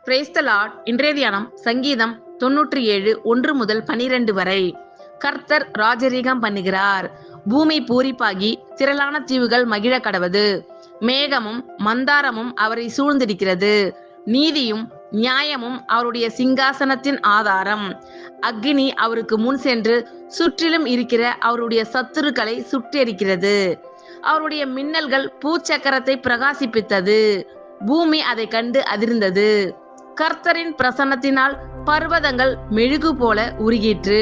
Praise the Lord. இன்றைய தியானம் சங்கீதம் 97 1 முதல் 12 வரை. கர்த்தர் ராஜரீகம் பண்ணுகிறார். பூமி பூரிப்பாகி திரளான தீவுகள் மகிழ கடவது. மேகமும் மந்தாரமும் அவரை சூழ்ந்திருக்கிறது. நீதியும் நியாயமும் அவருடைய சிங்காசனத்தின் ஆதாரம். அக்கினி அவருக்கு முன் சென்று சுற்றிலும் இருக்கிற அவருடைய சத்துருக்களை சுட்டெரிக்கிறது. அவருடைய மின்னல்கள் பூச்சக்கரத்தை பிரகாசிப்பித்தது. பூமி அதை கண்டு அதிர்ந்தது. கர்த்தரின் பிரசன்னத்தினால் பர்வதங்கள் மெழுகு போல உருகிற்று.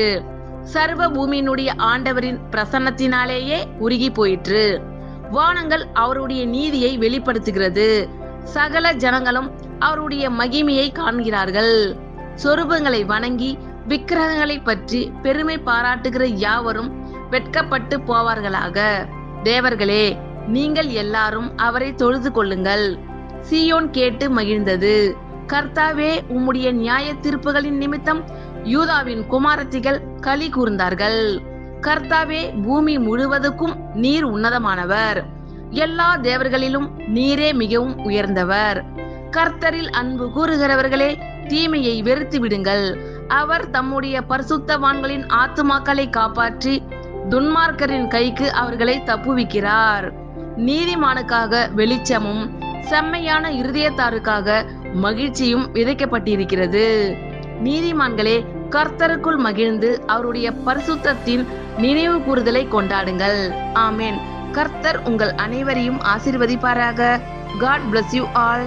சர்வ பூமியினுடைய ஆண்டவரின் பிரசன்னத்தினாலேயே உருகி போயிற்று. வானங்கள் அவருடைய நீதியை வெளிப்படுத்துகிறது. சகல ஜனங்களும் அவருடைய மகிமையை காண்கிறார்கள். சொரூபங்களை வணங்கி விக்கிரகங்களை பற்றி பெருமை பாராட்டுகிற யாவரும் வெட்கப்பட்டு போவார்களாக. தேவர்களே, நீங்கள் எல்லாரும் அவரை தொழுது கொள்ளுங்கள். சீயோன் கேட்டு மகிழ்ந்தது. கர்த்தாவே, உம்முடைய நியாய தீர்ப்புகளின் நிமித்தம் யூதாவின் குமாரத்திகள் களி கூர்ந்தார்கள். கர்த்தாவே, பூமி முழுவதுக்கும் நீர் உன்னதமானவர். எல்லா தேவர்களிலும் நீரே மிகவும் உயர்ந்தவர். கர்த்தரில் அன்பு கூறுகிறவர்களே, தீமையை வெறுத்து விடுங்கள். அவர் தம்முடைய பரிசுத்தவான்களின் ஆத்துமாக்களை காப்பாற்றி துன்மார்க்கரின் கைக்கு அவர்களை தப்புவிக்கிறார். நீதிமானுக்காக வெளிச்சமும் செம்மையான இருதயத்தாருக்காக மகிழ்ச்சியும் விதைக்கப்பட்டிருக்கிறது. நீதிமான்களே, கர்த்தருக்குள் மகிழ்ந்து அவருடைய பரிசுத்தத்தின் நினைவு கூறுதலை கொண்டாடுங்கள். ஆமென். கர்த்தர் உங்கள் அனைவரையும் ஆசீர்வதிப்பாராக. God bless you all.